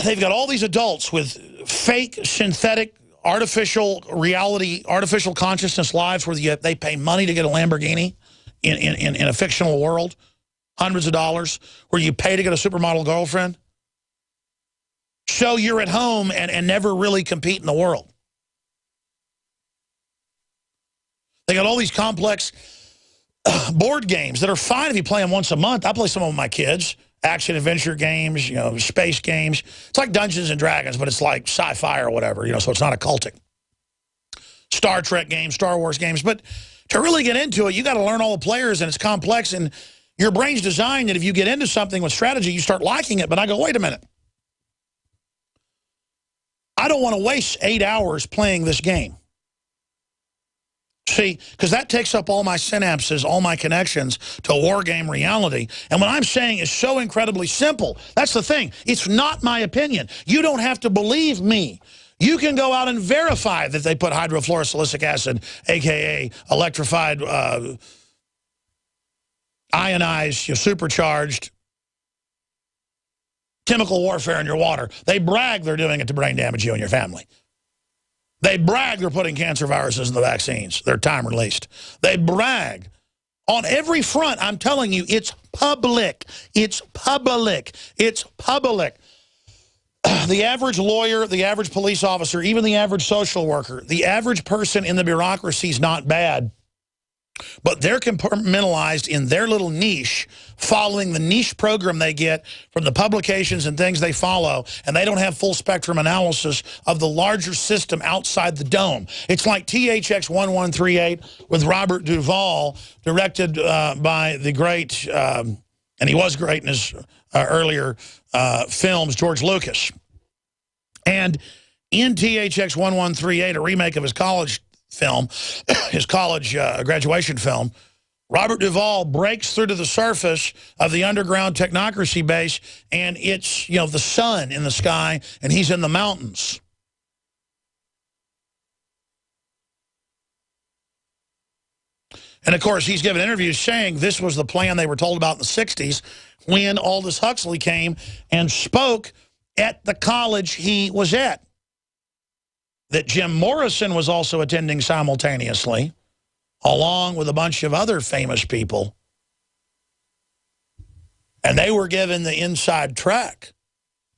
they've got all these adults with fake, synthetic, artificial reality, artificial consciousness lives where they pay money to get a Lamborghini in a fictional world, hundreds of dollars, where you pay to get a supermodel girlfriend. So you're at home and never really compete in the world. They got all these complex board games that are fine if you play them once a month. I play some of them with my kids. Action-adventure games, space games. It's like Dungeons and Dragons, but it's like sci-fi or whatever, so it's not occultic. Star Trek games, Star Wars games. But to really get into it, you got to learn all the players, and it's complex. And your brain's designed that if you get into something with strategy, you start liking it. But I go, wait a minute. I don't want to waste 8 hours playing this game. See, because that takes up all my synapses, all my connections to war game reality. And what I'm saying is so incredibly simple. That's the thing. It's not my opinion. You don't have to believe me. You can go out and verify that they put hydrofluorosilicic acid, a.k.a. electrified, ionized, supercharged chemical warfare in your water. They brag they're doing it to brain damage you and your family. They brag they're putting cancer viruses in the vaccines. They're time released. They brag. On every front, I'm telling you, it's public. It's public. It's public. The average lawyer, the average police officer, even the average social worker, the average person in the bureaucracy is not bad. But they're compartmentalized in their little niche, following the niche program they get from the publications and things they follow, and they don't have full spectrum analysis of the larger system outside the dome. It's like THX 1138 with Robert Duvall, directed by the great, and he was great in his earlier films, George Lucas. And in THX 1138, a remake of his college film, his college graduation film, Robert Duvall breaks through to the surface of the underground technocracy base, and it's, the sun in the sky, and he's in the mountains. And, of course, he's given interviews saying this was the plan they were told about in the 60s when Aldous Huxley came and spoke at the college he was at, that Jim Morrison was also attending simultaneously, along with a bunch of other famous people. And they were given the inside track,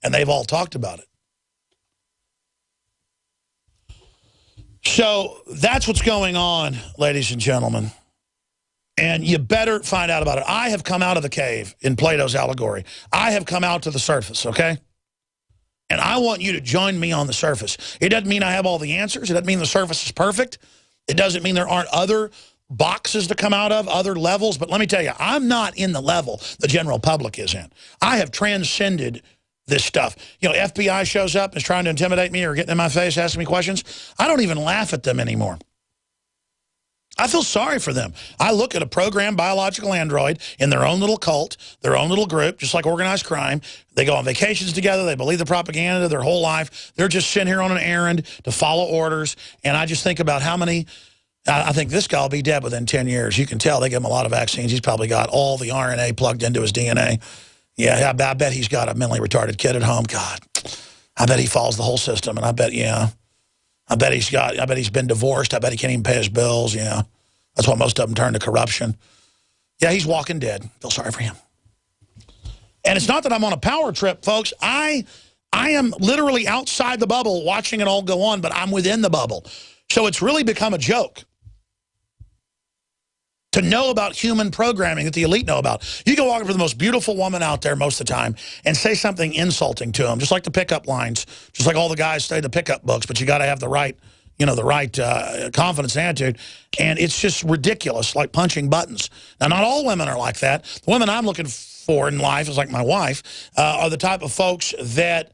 and they've all talked about it. So that's what's going on, ladies and gentlemen. And you better find out about it. I have come out of the cave in Plato's allegory. I have come out to the surface, okay? And I want you to join me on the surface. It doesn't mean I have all the answers. It doesn't mean the surface is perfect. It doesn't mean there aren't other boxes to come out of, other levels. But let me tell you, I'm not in the level the general public is in. I have transcended this stuff. FBI shows up and is trying to intimidate me or getting in my face, asking me questions. I don't even laugh at them anymore. I feel sorry for them. I look at a programmed biological android in their own little cult, their own little group, just like organized crime. They go on vacations together. They believe the propaganda their whole life. They're just sitting here on an errand to follow orders. And I just think about how many, I think this guy will be dead within 10 years. You can tell they give him a lot of vaccines. He's probably got all the RNA plugged into his DNA. Yeah, I bet he's got a mentally retarded kid at home. God, I bet he follows the whole system. And I bet, I bet he's been divorced. I bet he can't even pay his bills. Yeah, that's why most of them turn to corruption. Yeah, he's walking dead. Feel sorry for him. And it's not that I'm on a power trip, folks. I am literally outside the bubble watching it all go on, but I'm within the bubble. So it's really become a joke to know about human programming that the elite know about. You can walk up to the most beautiful woman out there most of the time and say something insulting to them, just like the pickup lines, just like all the guys say the pickup books, but you got to have the right, confidence and attitude. And it's just ridiculous, like punching buttons. Now, not all women are like that. The women I'm looking for in life, is like my wife, are the type of folks that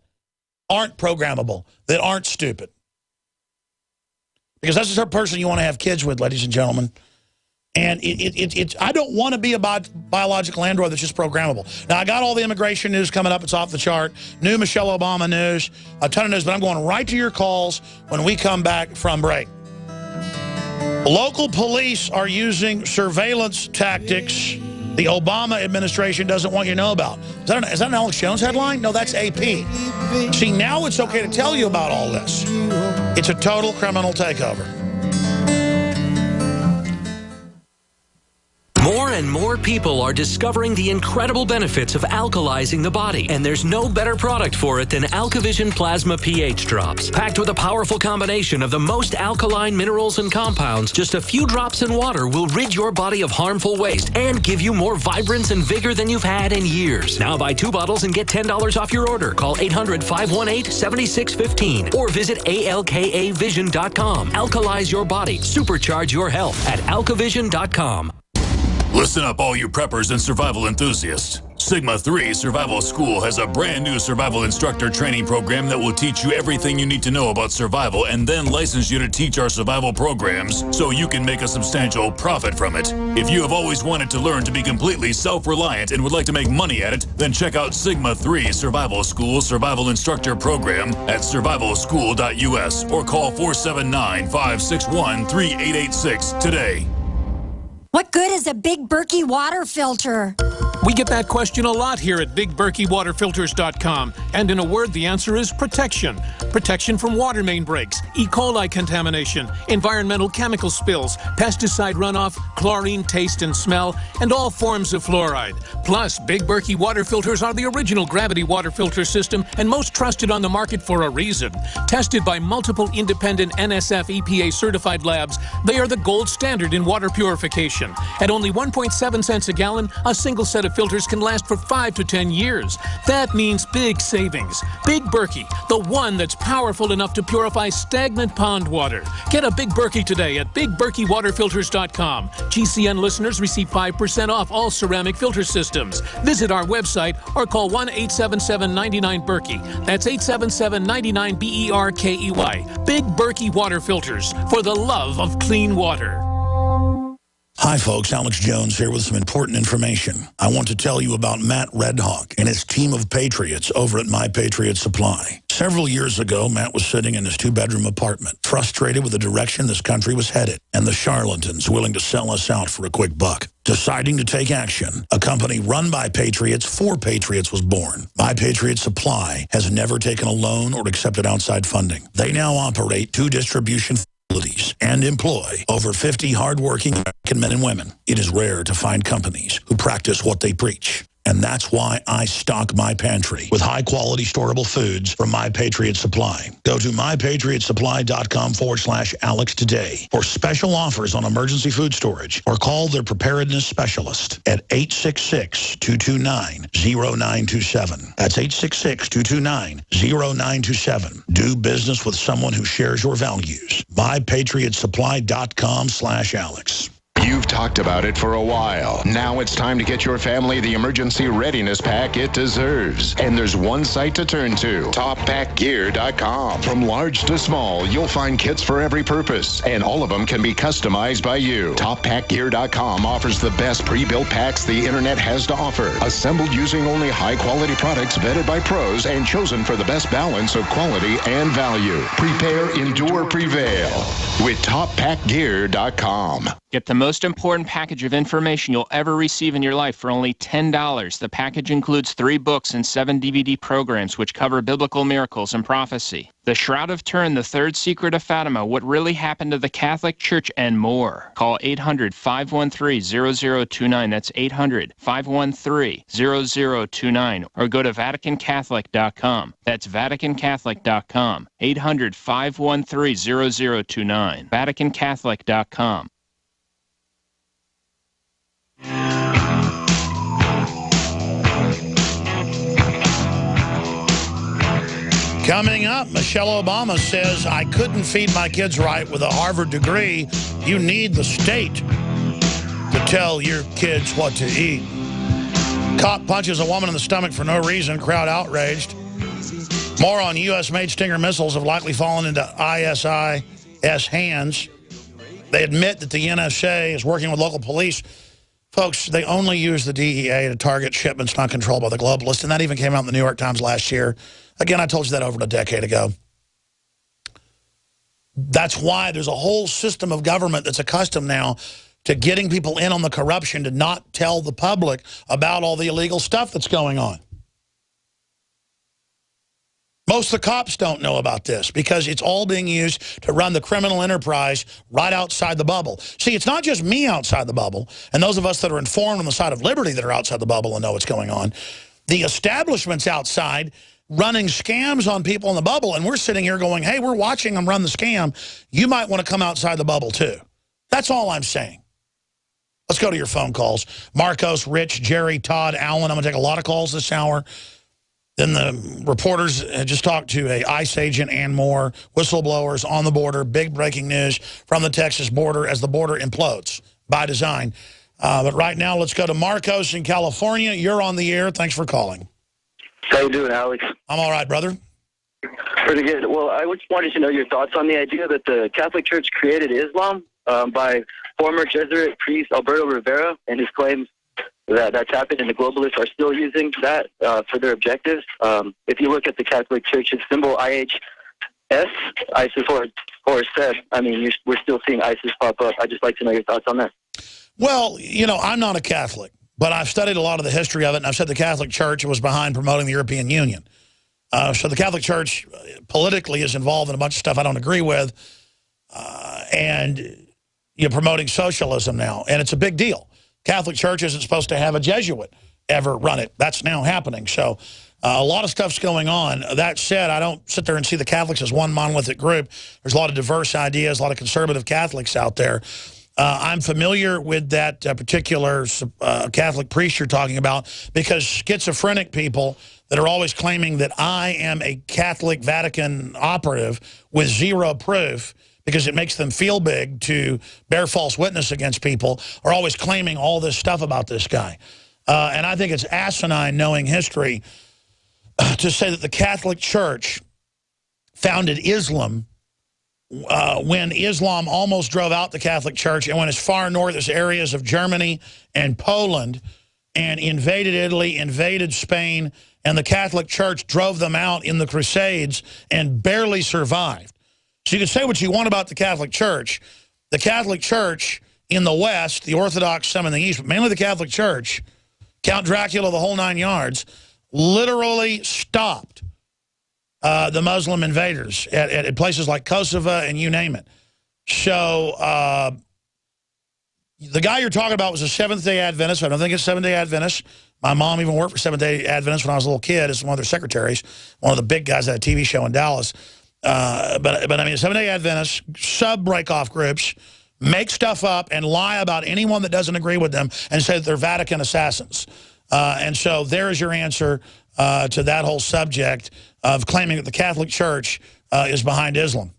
aren't programmable, that aren't stupid. Because that's the type of person you want to have kids with, ladies and gentlemen. And I don't want to be a biological android that's just programmable. Now, I got all the immigration news coming up. It's off the chart. New Michelle Obama news, a ton of news. But I'm going right to your calls when we come back from break. Local police are using surveillance tactics the Obama administration doesn't want you to know about. Is that an Alex Jones headline? No, that's AP. See, now it's okay to tell you about all this. It's a total criminal takeover. More and more people are discovering the incredible benefits of alkalizing the body, and there's no better product for it than AlkaVision Plasma pH Drops. Packed with a powerful combination of the most alkaline minerals and compounds, just a few drops in water will rid your body of harmful waste and give you more vibrance and vigor than you've had in years. Now buy 2 bottles and get $10 off your order. Call 800-518-7615 or visit alkavision.com. Alkalize your body. Supercharge your health at alkavision.com. Listen up, all you preppers and survival enthusiasts. Sigma 3 Survival School has a brand new survival instructor training program that will teach you everything you need to know about survival and then license you to teach our survival programs so you can make a substantial profit from it. If you have always wanted to learn to be completely self-reliant and would like to make money at it, then check out Sigma 3 Survival School Survival Instructor Program at survivalschool.us or call 479-561-3886 today. What good is a Big Berkey water filter? We get that question a lot here at BigBerkeyWaterFilters.com. And in a word, the answer is protection. Protection from water main breaks, E. coli contamination, environmental chemical spills, pesticide runoff, chlorine taste and smell, and all forms of fluoride. Plus, Big Berkey water filters are the original gravity water filter system and most trusted on the market for a reason. Tested by multiple independent NSF EPA certified labs, they are the gold standard in water purification. At only 1.7 cents a gallon, a single set of filters can last for 5 to 10 years. That means big savings. Big Berkey, the one that's powerful enough to purify stagnant pond water. Get a Big Berkey today at BigBerkeyWaterFilters.com. GCN listeners receive 5% off all ceramic filter systems. Visit our website or call 1-877-99-BERKEY. That's 877-99-BERKEY. Big Berkey Water Filters, for the love of clean water. Hi, folks. Alex Jones here with some important information. I want to tell you about Matt Redhawk and his team of patriots over at My Patriot Supply. Several years ago, Matt was sitting in his 2-bedroom apartment, frustrated with the direction this country was headed and the charlatans willing to sell us out for a quick buck. Deciding to take action, a company run by patriots for patriots was born. My Patriot Supply has never taken a loan or accepted outside funding. They now operate 2 distribution facilities and employ over 50 hardworking American men and women. It is rare to find companies who practice what they preach. And that's why I stock my pantry with high-quality storable foods from My Patriot Supply. Go to mypatriotsupply.com/Alex today for special offers on emergency food storage or call their preparedness specialist at 866-229-0927. That's 866-229-0927. Do business with someone who shares your values. mypatriotsupply.com/Alex. You've talked about it for a while. Now it's time to get your family the emergency readiness pack it deserves. And there's one site to turn to, TopPackGear.com. From large to small, you'll find kits for every purpose, and all of them can be customized by you. TopPackGear.com offers the best pre-built packs the internet has to offer, assembled using only high-quality products vetted by pros and chosen for the best balance of quality and value. Prepare, endure, prevail with TopPackGear.com. Get the most important package of information you'll ever receive in your life for only $10. The package includes 3 books and 7 DVD programs which cover biblical miracles and prophecy. The Shroud of Turin, The Third Secret of Fatima, What Really Happened to the Catholic Church, and more. Call 800-513-0029. That's 800-513-0029. Or go to VaticanCatholic.com. That's VaticanCatholic.com. 800-513-0029. VaticanCatholic.com. Coming up, Michelle Obama says, I couldn't feed my kids right with a Harvard degree. You need the state to tell your kids what to eat. Cop punches a woman in the stomach for no reason. Crowd outraged. More on U.S.-made Stinger missiles have likely fallen into ISIS hands. They admit that the NSA is working with local police. Folks, they only use the DEA to target shipments not controlled by the globalists, and that even came out in the New York Times last year. Again, I told you that over a decade ago. That's why there's a whole system of government that's accustomed now to getting people in on the corruption to not tell the public about all the illegal stuff that's going on. Most of the cops don't know about this because it's all being used to run the criminal enterprise right outside the bubble. See, it's not just me outside the bubble and those of us that are informed on the side of liberty that are outside the bubble and know what's going on. The establishment's outside running scams on people in the bubble, and we're sitting here going, hey, we're watching them run the scam. You might want to come outside the bubble too. That's all I'm saying. Let's go to your phone calls. Marcos, Rich, Jerry, Todd, Alan. I'm going to take a lot of calls this hour. Then the reporters just talked to a ICE agent and more, whistleblowers on the border, big breaking news from the Texas border as the border implodes by design. But right now, let's go to Marcos in California. You're on the air. Thanks for calling. How you doing, Alex? I'm all right, brother. Pretty good. Well, I just wanted to know your thoughts on the idea that the Catholic Church created Islam by former Jesuit priest Alberto Rivera and his claims that's happened, and the globalists are still using that for their objectives. If you look at the Catholic Church's symbol, IHS, ISIS or SED, I mean, we're still seeing ISIS pop up. I'd just like to know your thoughts on that. Well, you know, I'm not a Catholic, but I've studied a lot of the history of it, and I've said the Catholic Church was behind promoting the European Union. So the Catholic Church politically is involved in a bunch of stuff I don't agree with, and you're promoting socialism now, and it's a big deal. Catholic Church isn't supposed to have a Jesuit ever run it. That's now happening. So a lot of stuff's going on. That said, I don't sit there and see the Catholics as one monolithic group. There's a lot of diverse ideas, a lot of conservative Catholics out there. I'm familiar with that particular Catholic priest you're talking about because schizophrenic people that are always claiming that I am a Catholic Vatican operative with zero proof because it makes them feel big to bear false witness against people, are always claiming all this stuff about this guy. And I think it's asinine, knowing history, to say that the Catholic Church founded Islam when Islam almost drove out the Catholic Church and went as far north as areas of Germany and Poland and invaded Italy, invaded Spain, and the Catholic Church drove them out in the Crusades and barely survived. So you can say what you want about the Catholic Church. The Catholic Church in the West, the Orthodox, some in the East, but mainly the Catholic Church, Count Dracula, the whole 9 yards, literally stopped the Muslim invaders at places like Kosovo and you name it. So the guy you're talking about was a Seventh-day Adventist. I don't think it's Seventh-day Adventist. My mom even worked for Seventh-day Adventist when I was a little kid as one of their secretaries, one of the big guys at a TV show in Dallas. But I mean, Seventh-day Adventists, sub-break-off groups, make stuff up and lie about anyone that doesn't agree with them and say that they're Vatican assassins. And so there is your answer to that whole subject of claiming that the Catholic Church is behind Islam.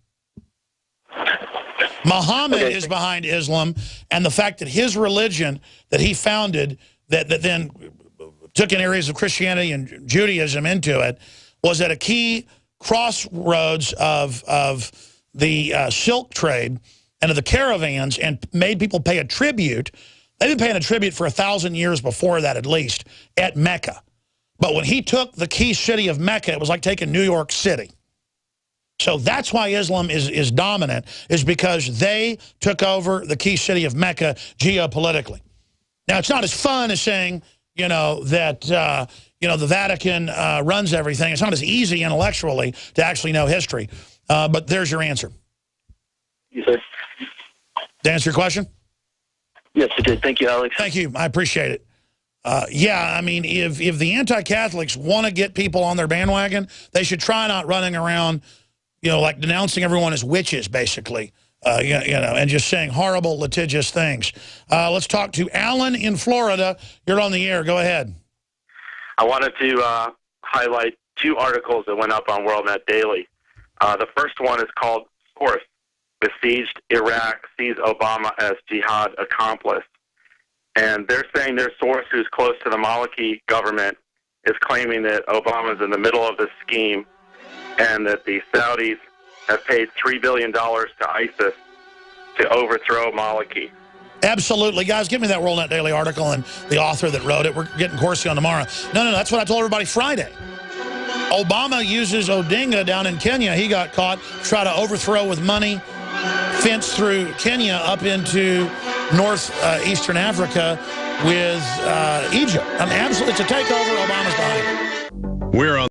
Muhammad is behind Islam, and the fact that his religion that he founded that then took in areas of Christianity and Judaism into it was at a key crossroads of the silk trade and of the caravans and made people pay a tribute. They've been paying a tribute for 1,000 years before that, at least, at Mecca. But when he took the key city of Mecca, it was like taking New York City. So that's why Islam is dominant, is because they took over the key city of Mecca geopolitically. Now, it's not as fun as saying, you know, that, you know, the Vatican runs everything. It's not as easy intellectually to actually know history. But there's your answer. Yes, sir. To answer your question? Yes, it did. Thank you, Alex. Thank you. I appreciate it. Yeah, I mean, if the anti-Catholics want to get people on their bandwagon, they should try not running around, you know, like denouncing everyone as witches, basically, you know, and just saying horrible, litigious things. Let's talk to Alan in Florida. You're on the air. Go ahead. I wanted to highlight 2 articles that went up on WorldNet Daily. The first one is called Source: Besieged Iraq Sees Obama as Jihad Accomplice. And they're saying their source, who's close to the Maliki government, is claiming that Obama's in the middle of this scheme and that the Saudis have paid $3 billion to ISIS to overthrow Maliki. Absolutely. Guys, give me that WorldNet Daily article and the author that wrote it. We're getting Corsi on tomorrow. No, that's what I told everybody Friday. Obama uses Odinga down in Kenya. He got caught, try to overthrow with money, fence through Kenya up into northeastern Africa with Egypt. I mean, absolutely, it's a takeover. Obama's behind it. We're on